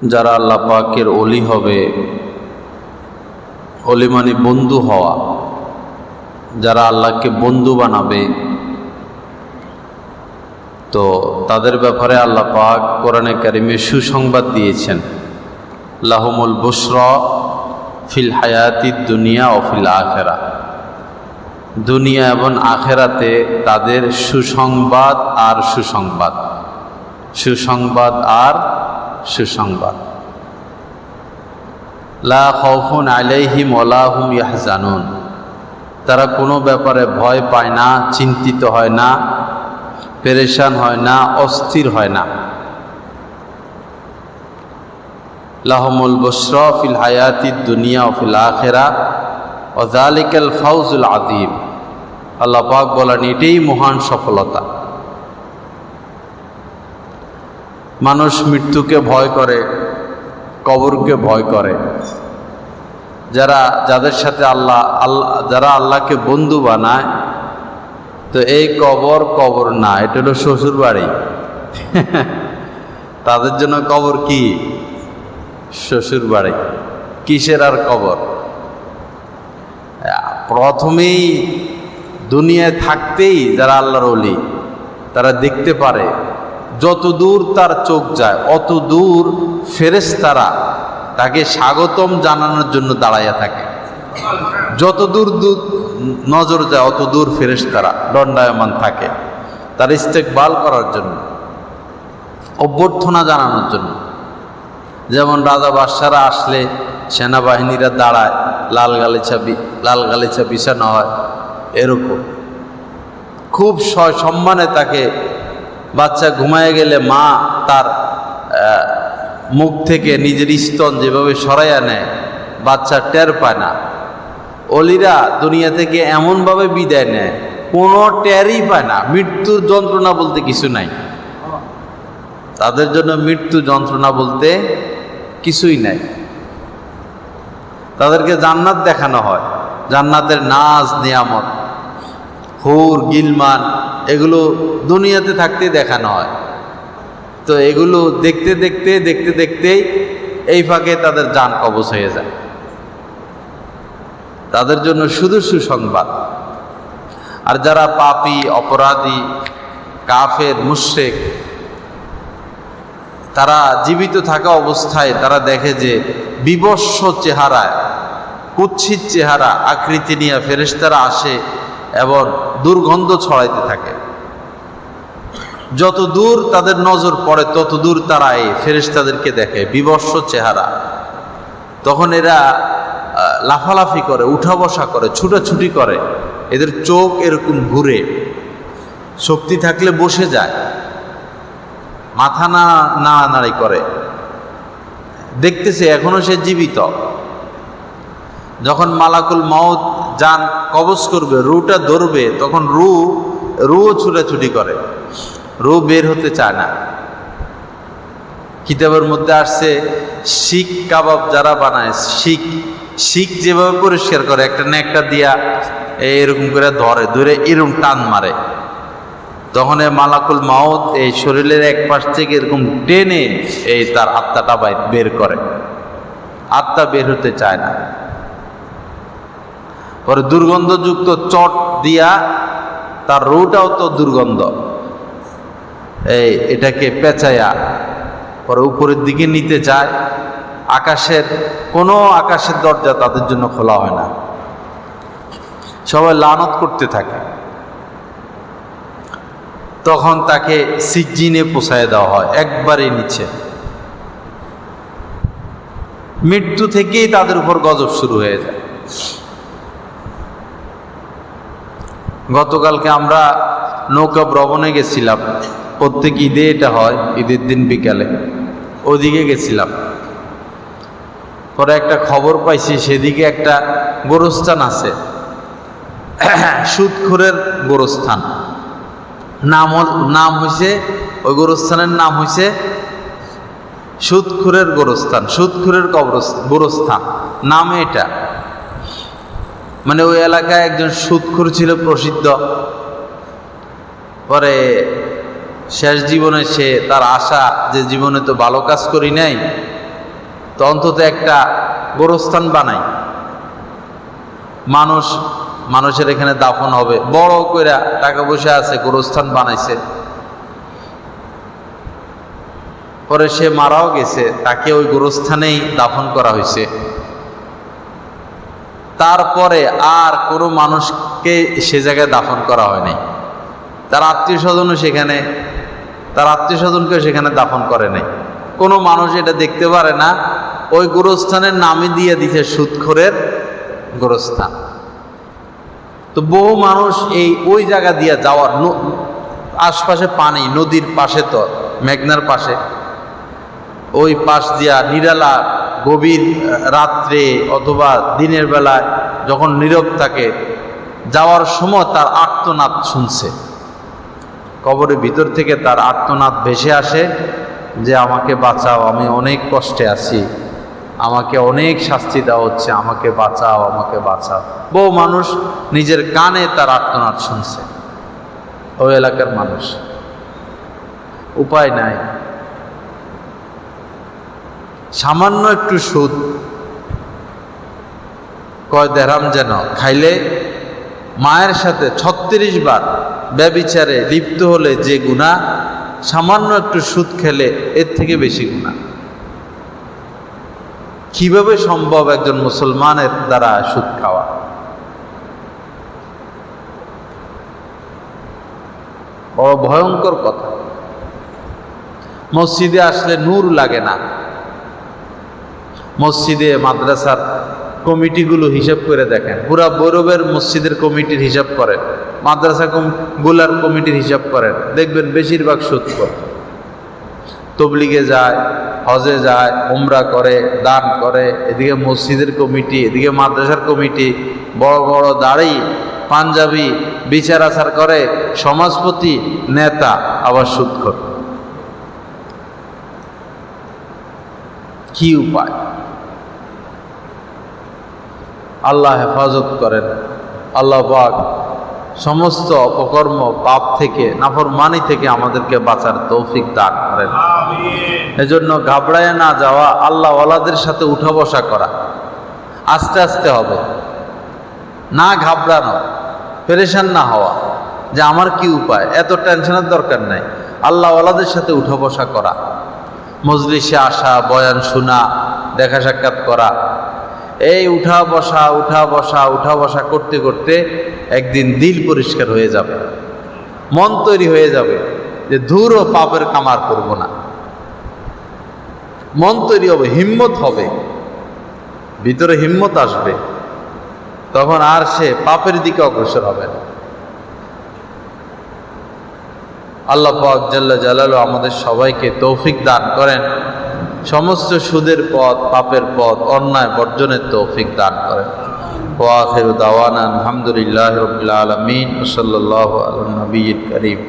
যারা আল্লাহ পাকের ওলি হবে, ওলি মানে বন্ধু হওয়া, যারা আল্লাহকে বন্ধু বানাবে, তো তাদের ব্যাপারে আল্লাহ পাক কোরআনে কারিমে সুসংবাদ দিয়েছেন। লাহুমুল বুশরা ফিল হায়াতি দুনিয়া ও ফিল আখেরা, দুনিয়া এবং আখেরাতে তাদের সুসংবাদ আর সুসংবাদ, সুসংবাদ আর সুসংবাদ। লা খাউফুন আলাইহিম ওয়ালা হুম ইয়াহজানুন, তারা কোনো ব্যাপারে ভয় পায় না, চিন্তিত হয় না, পেরেশান হয় না, অস্থির হয় না। লাহুমুল বুশরা ফিল হায়াতি দুনিয়া ও ফিল আখিরা ওয়া যালিকাল ফাউজুল আযীম। আল্লাহ পাক বলেন এটাই মহান সফলতা। মানুষ মৃত্যুকে ভয় করে, কবরকে ভয় করে। যাদের সাথে যারা আল্লাহকে বন্ধু বানায়, তো এই কবর না, এটা হলো শ্বশুর বাড়ি। তাদের জন্য কবর কি? শ্বশুর বাড়ি। কিসের আর কবর? প্রথমেই দুনিয়ায় থাকতেই যারা আল্লাহর ওলি, তারা দেখতে পারে যত দূর তার চোখ যায় অত দূর ফেরেশতারা তাকে স্বাগতম জানানোর জন্য দাঁড়াইয়া থাকে। যত দূর নজর যায় অত দূর ফেরেশতারা দণ্ডায়মান থাকে তার ইস্তেকবাল করার জন্য, অভ্যর্থনা জানানোর জন্য। যেমন রাজা বাদশারা আসলে সেনাবাহিনীরা দাঁড়ায়, লাল গালিচা বিছানো হয়, এরকম খুব সম্মানে তাকে। বাচ্চা ঘুমায় গেলে মা তার মুখ থেকে নিজের স্তন যেভাবে সরাইয়া নেয়, বাচ্চা টের পায় না। অলিরা দুনিয়া থেকে এমনভাবে বিদায় নেয় কোনো টেরই পায় না। মৃত্যুর যন্ত্রণা বলতে কিছু নাই তাদের জন্য, মৃত্যু যন্ত্রণা বলতে কিছুই নাই। তাদেরকে জান্নাত দেখানো হয়, জান্নাতের নাজ নিয়ামত, হুর গিলমান, এগুলো দুনিয়াতে থাকতেই দেখানো হয়। তো এগুলো দেখতে দেখতেই এই ফাঁকে তাদের জান কবজ হয়ে যায়। তাদের জন্য শুধু সুসংবাদ। আর যারা পাপী, অপরাধী, কাফের, মুশরিক, তারা জীবিত থাকা অবস্থায় তারা দেখে যে বিবস্ব চেহারায়, কুৎসিত চেহারা আকৃতি নিয়ে ফেরেশতারা আসে এবং দুর্গন্ধ ছড়াইতে থাকে। যত দূর তাদের নজর পড়ে তত দূর তারা এই ফেরেশতাদেরকে দেখে বিবস্ব চেহারা। তখন এরা লাফালাফি করে, উঠা বসা করে, ছুটাছুটি করে, এদের চোখ এরকম ঘুরে, শক্তি থাকলে বসে যায়, মাথা নাড়ানাড়ি করে, দেখতেছে এখনো সে জীবিত। যখন মালাকুল মউত জান কবজ করবে, রুটা ধরবে, তখন রুও ছুটাছুটি করে, রু বের হতে চায় না। কিতাবের মধ্যে আসছে শিক কাবাব যারা বানায়, শিক যেভাবে পরিষ্কার করে, একটা নেকটা দিয়া এরকম করে ধরে এরকম টান মারে, তখন মালাকুল মাউত এই শরীরের এক পাশ থেকে এরকম টেনে এই তার আত্মাটা বের করে। আত্মা বের হতে চায় না। পরে দুর্গন্ধযুক্ত চট দিয়া, তার রুটাও তো দুর্গন্ধ, এটাকে পেঁচাইয়া পরে উপরের দিকে নিতে যায়। আকাশের দরজা তাদের জন্য খোলা হয় না, সবাই লানত করতে থাকে। তখন তাকে সিজ্জিনে পৌঁছায় দেওয়া হয়, একবারে নিচে। মৃত্যু থেকেই তাদের উপর গজব শুরু হয়ে যায়। গতকালকে আমরা নৌকা ভ্রমণে গেছিলাম, প্রত্যেক ঈদে এটা হয়, ঈদের দিন বিকালে ওদিকে গেছিলাম। পরে একটা খবর পাইছি সেদিকে একটা গোরস্থান আছে, সুদখোরের গোরস্থান। নাম হয়েছে, ওই গোরস্থানের নাম হয়েছে সুদখোরের গোরস্থান, সুদখোরের গোরস্থান নামে এটা। মানে ওই এলাকায় একজন সুদখোর ছিল প্রসিদ্ধ। পরে শেষ জীবনে তার আশা যে জীবনে তো ভালো কাজ করি নাই, তো অন্তত একটা গোরস্থান বানাই, মানুষের এখানে দাফন হবে, বড় কইরা টাকা পয়সা আছে গোরস্থান বানাইছে। পরে সে মারাও গেছে, তাকে ওই গোরস্থানেই দাফন করা হয়েছে। তারপরে আর কোনো মানুষকে সে জায়গায় দাফন করা হয়নি। তার আত্মীয় স্বজনকেও সেখানে দাফন করে নাই। কোনো মানুষ এটা দেখতে পারে না। ওই গোরস্থানের নামই দিয়ে দিছে সুদখোরের গোরস্থান। তো বহু মানুষ ওই জায়গা দিয়ে যাওয়ার, আশপাশে পানি, নদীর পাশে, তো মেঘনার পাশে, ওই পাশ দিয়া নিরালা গভীর রাত্রে অথবা দিনের বেলায় যখন নীরব থাকে, যাওয়ার সময় তার আর্তনাদ শুনছে। কবরের ভিতর থেকে তার আর্তনাদ ভেসে আসে যে আমাকে বাঁচাও, আমি অনেক কষ্টে আছি, আমাকে অনেক শাস্তি দেওয়া হচ্ছে, আমাকে বাঁচাও, আমাকে বাঁচাও। বহু মানুষ নিজের কানে তার আর্তনাদ শুনছে, ওই এলাকার মানুষ। উপায় নাই, সামান্য একটু সুদ, কয় দেরহাম যেন খাইলে মায়ের সাথে 36 বার ব্যভিচারে লিপ্ত হলে যে গুনাহ, সামান্য একটু সুদ খেলে এর থেকে বেশি গুনাহ। কিভাবে সম্ভব একজন মুসলমানের দ্বারা সুদ খাওয়া? বড় ভয়ঙ্কর কথা। মসজিদে আসলে নূর লাগে না। মসজিদে মাদ্রাসার কমিটিগুলো হিসাব করে দেখেন, পুরা বৈরবের মসজিদের কমিটির হিসাব করেন, মাদ্রাসা গুলার কমিটির হিসাব করেন, দেখবেন বেশিরভাগ সুদখোর। তবলিগে যায়, হজে যায়, উমরা করে, দান করে, এদিকে মসজিদের কমিটি, এদিকে মাদ্রাসার কমিটি, বড় বড় দাড়ি, পাঞ্জাবি, বিচার আচার করে, সমাজপতি, নেতা, আবার সুদখোর। কি উপায়? আল্লাহ হেফাজত করেন। আল্লাহ পাক সমস্ত অপকর্ম, পাপ থেকে, নাফরমানি থেকে আমাদেরকে বাঁচার তৌফিক দান করেন। এজন্য ঘাবড়ায় না যাওয়া, আল্লাহ ওয়ালাদের সাথে উঠা বসা করা, আস্তে আস্তে হবে। না ঘাবড়ানো, পেরেশান না হওয়া যে আমার কি উপায়, এত টেনশনের দরকার নাই। আল্লাহ ওয়ালাদের সাথে উঠা বসা করা, মজলিসে আসা, বয়ান শোনা, দেখা সাক্ষাৎ করা, এই উঠা বসা করতে করতে একদিন দিল পরিষ্কার হয়ে যাবে, মন তৈরি হয়ে যাবে যে ধুরও পাপের কামার করব না। মন তৈরি হবে, হিম্মত হবে, ভিতরে হিম্মত আসবে, তখন আর সে পাপের দিকে অগ্রসর হবে না। আল্লাহ পাক জাল্লা জালালু আমাদের সবাইকে তৌফিক দান করেন, সমস্ত সুদের পথ, পাপের পথ, অন্যায় বর্জনের তৌফিক দান করেন। ওয়া আখিরু দাওয়ানা আলহামদুলিল্লাহি রাব্বিল আলামিন ওয়া সাল্লাল্লাহু আলা নবিয়্যিল কারীম।